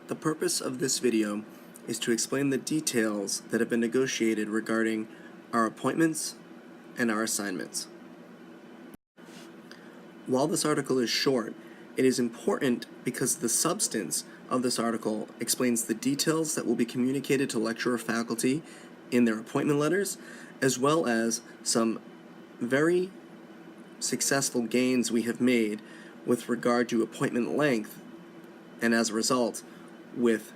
The purpose of this video is to explain the details that have been negotiated regarding our appointments and our assignments. While this article is short, it is important because the substance of this article explains the details that will be communicated to lecturer faculty in their appointment letters, as well as some very successful gains we have made with regard to appointment length, and as a result, with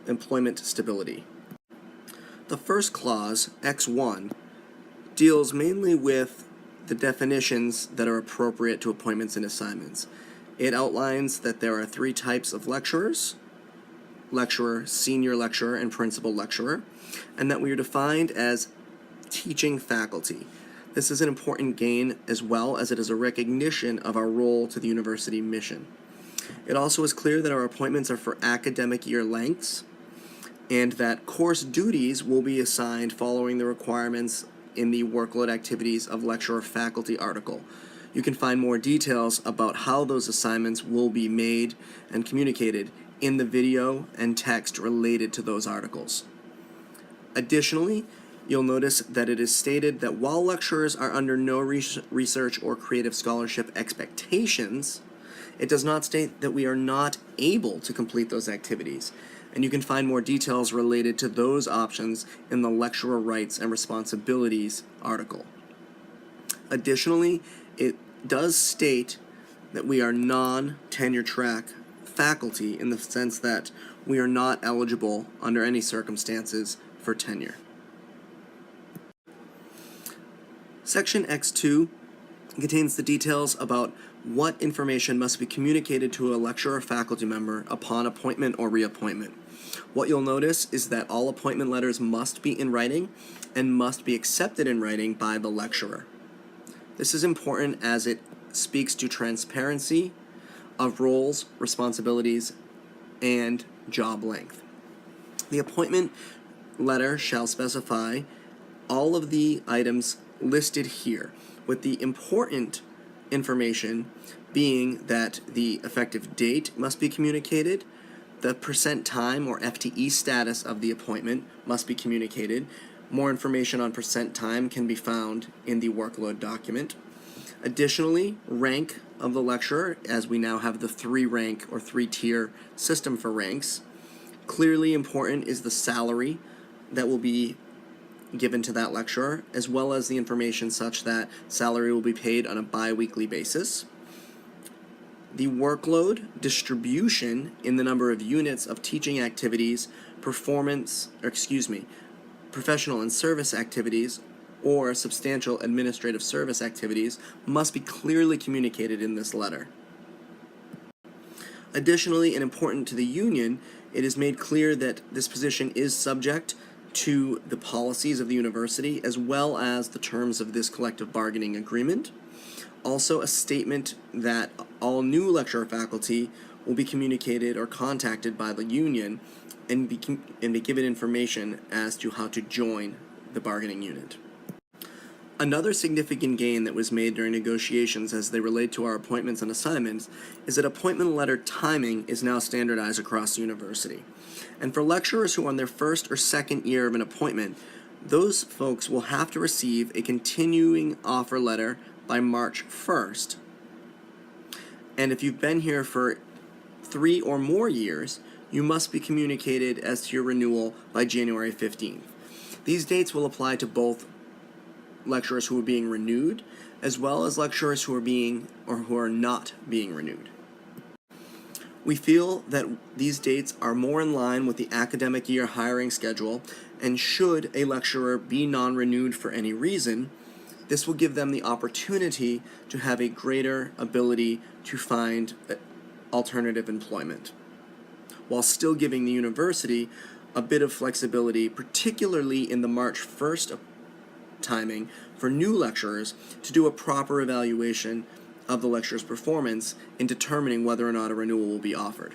employment stability. The first clause, X1, deals mainly with the definitions that are appropriate to appointments and assignments. It outlines that there are three types of lecturers: lecturer, senior lecturer, and principal lecturer, and that we are defined as teaching faculty. This is an important gain as well as it is a recognition of our role to the university mission. It also is clear that our appointments are for academic year lengths and that course duties will be assigned following the requirements in the workload activities of lecturer faculty article. You can find more details about how those assignments will be made and communicated in the video and text related to those articles. Additionally, you'll notice that it is stated that while lecturers are under no research or creative scholarship expectations, it does not state that we are not able to complete those activities, and you can find more details related to those options in the lecturer rights and responsibilities article. Additionally, it does state that we are non-tenure track faculty in the sense that we are not eligible under any circumstances for tenure. Section X2 contains the details about what information must be communicated to a lecturer or faculty member upon appointment or reappointment. What you'll notice is that all appointment letters must be in writing and must be accepted in writing by the lecturer. This is important as it speaks to transparency of roles, responsibilities, and job length. The appointment letter shall specify all of the items listed here, with the important information being that the effective date must be communicated, the percent time or FTE status of the appointment must be communicated. More information on percent time can be found in the workload document. Additionally, rank of the lecturer, as we now have the three-rank or three-tier system for ranks. Clearly important is the salary that will be given to that lecturer, as well as the information such that salary will be paid on a bi-weekly basis. The workload distribution in the number of units of teaching activities, professional and service activities, or substantial administrative service activities must be clearly communicated in this letter. Additionally, and important to the union, it is made clear that this position is subject to the policies of the university as well as the terms of this collective bargaining agreement. Also, a statement that all new lecturer faculty will be communicated or contacted by the union and be given information as to how to join the bargaining unit. Another significant gain that was made during negotiations as they relate to our appointments and assignments is that appointment letter timing is now standardized across the university. And for lecturers who are on their first or second year of an appointment, those folks will have to receive a continuing offer letter by March 1st. And if you've been here for 3 or more years, you must be communicated as to your renewal by January 15th. These dates will apply to both lecturers who are being renewed, as well as lecturers who are not being renewed. We feel that these dates are more in line with the academic year hiring schedule, and should a lecturer be non-renewed for any reason, this will give them the opportunity to have a greater ability to find alternative employment, while still giving the university a bit of flexibility, particularly in the March 1st timing for new lecturers to do a proper evaluation of the lecturer's performance in determining whether or not a renewal will be offered.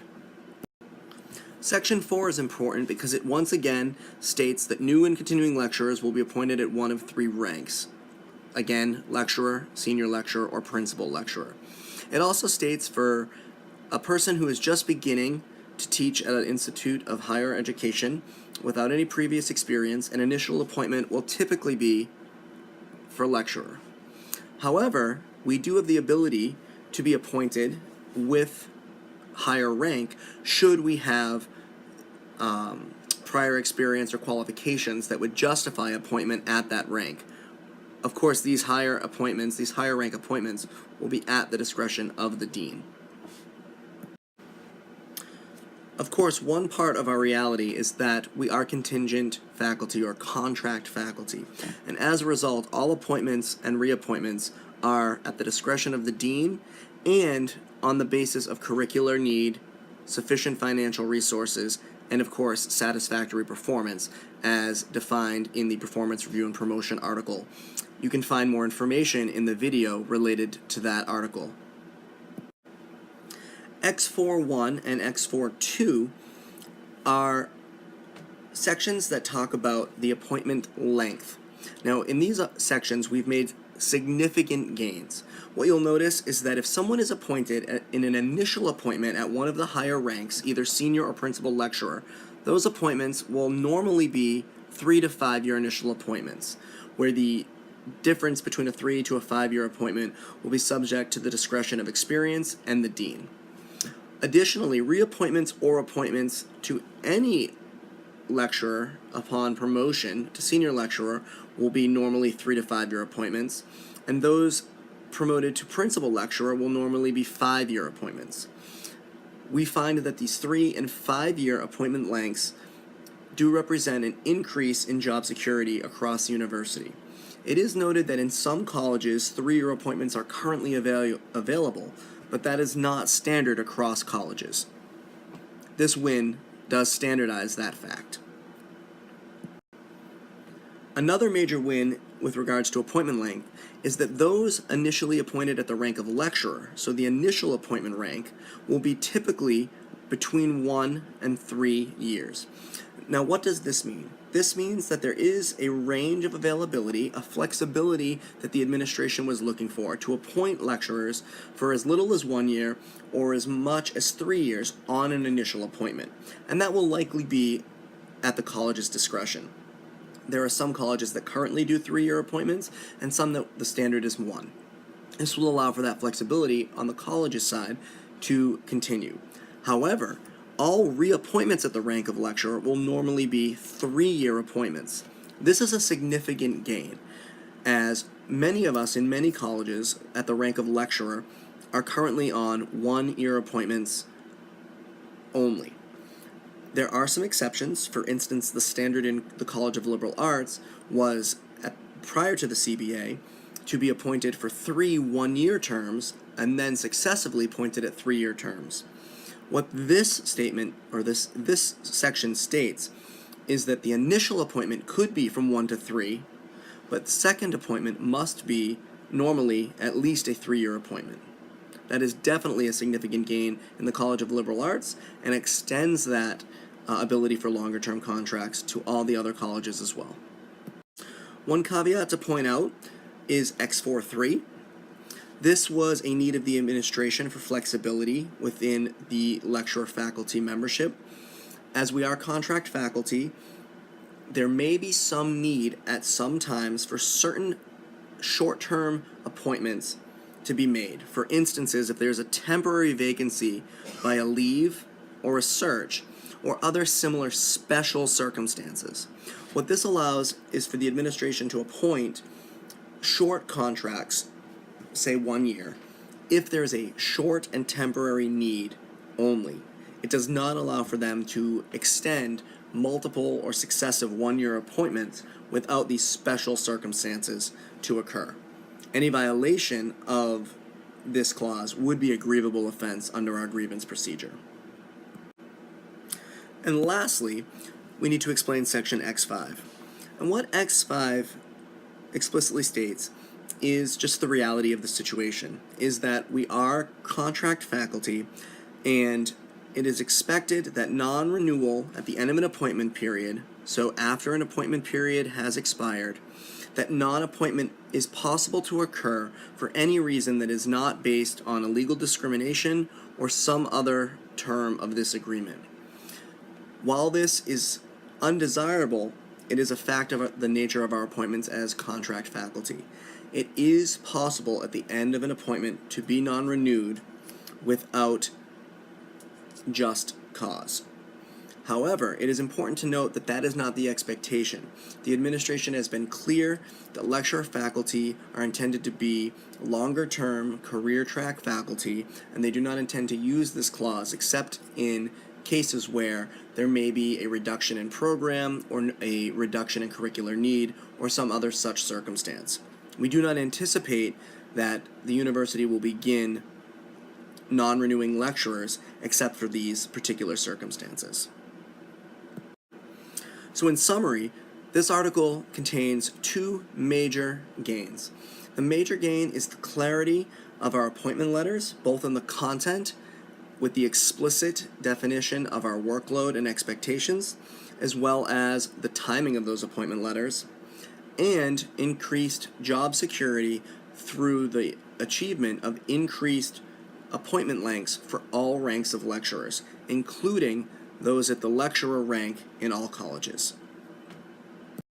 Section 4 is important because it once again states that new and continuing lecturers will be appointed at one of three ranks. Again, lecturer, senior lecturer, or principal lecturer. It also states for a person who is just beginning to teach at an institute of higher education without any previous experience, an initial appointment will typically be for lecturer. However, we do have the ability to be appointed with higher rank should we have prior experience or qualifications that would justify appointment at that rank. Of course, these higher rank appointments, will be at the discretion of the dean. Of course, one part of our reality is that we are contingent faculty or contract faculty, and as a result, all appointments and reappointments are at the discretion of the dean and on the basis of curricular need, sufficient financial resources, and of course, satisfactory performance as defined in the Performance Review and Promotion article. You can find more information in the video related to that article. X4.1 and X4.2 are sections that talk about the appointment length. Now, in these sections, we've made significant gains. What you'll notice is that if someone is appointed in an initial appointment at one of the higher ranks, either senior or principal lecturer, those appointments will normally be 3 to 5 year initial appointments, where the difference between a 3 to a 5 year appointment will be subject to the discretion of experience and the dean. Additionally, reappointments or appointments to any lecturer upon promotion to senior lecturer will be normally 3 to 5 year appointments, and those promoted to principal lecturer will normally be 5 year appointments. We find that these 3 and 5 year appointment lengths do represent an increase in job security across the university. It is noted that in some colleges, 3 year appointments are currently available, but that is not standard across colleges. This win does standardize that fact. Another major win with regards to appointment length is that those initially appointed at the rank of lecturer, so the initial appointment rank, will be typically between 1 and 3 years. Now, what does this mean? This means that there is a range of availability, a flexibility that the administration was looking for to appoint lecturers for as little as 1 year or as much as 3 years on an initial appointment. And that will likely be at the college's discretion. There are some colleges that currently do 3 year appointments and some that the standard is 1. This will allow for that flexibility on the college's side to continue. However, all reappointments at the rank of lecturer will normally be 3 year appointments. This is a significant gain, as many of us in many colleges at the rank of lecturer are currently on 1 year appointments only. There are some exceptions. For instance, the standard in the College of Liberal Arts was, prior to the CBA, to be appointed for 3 one-year terms and then successively appointed at 3 year terms. What this statement, or this section states, is that the initial appointment could be from 1 to 3, but the second appointment must be normally at least a 3 year appointment. That is definitely a significant gain in the College of Liberal Arts and extends that ability for longer term contracts to all the other colleges as well. One caveat to point out is X4.3. This was a need of the administration for flexibility within the lecturer faculty membership. As we are contract faculty, there may be some need at some times for certain short-term appointments to be made. For instances, if there's a temporary vacancy by a leave or a search or other similar special circumstances. What this allows is for the administration to appoint short contracts, say 1 year, if there's a short and temporary need only. It does not allow for them to extend multiple or successive 1 year appointments without these special circumstances to occur. Any violation of this clause would be a grievable offense under our grievance procedure. And lastly, we need to explain section X5. And what X5 explicitly states is just the reality of the situation, is that we are contract faculty and it is expected that non-renewal at the end of an appointment period, so after an appointment period has expired, that non-appointment is possible to occur for any reason that is not based on illegal discrimination or some other term of this agreement. While this is undesirable, it is a fact of the nature of our appointments as contract faculty. It is possible at the end of an appointment to be non-renewed without just cause. However, it is important to note that that is not the expectation. The administration has been clear that lecturer faculty are intended to be longer-term career track faculty, and they do not intend to use this clause except in cases where there may be a reduction in program or a reduction in curricular need or some other such circumstance. We do not anticipate that the university will begin non-renewing lecturers except for these particular circumstances. So in summary, this article contains two major gains. The major gain is the clarity of our appointment letters, both in the content with the explicit definition of our workload and expectations, as well as the timing of those appointment letters, and increased job security through the achievement of increased appointment lengths for all ranks of lecturers, including those at the lecturer rank in all colleges.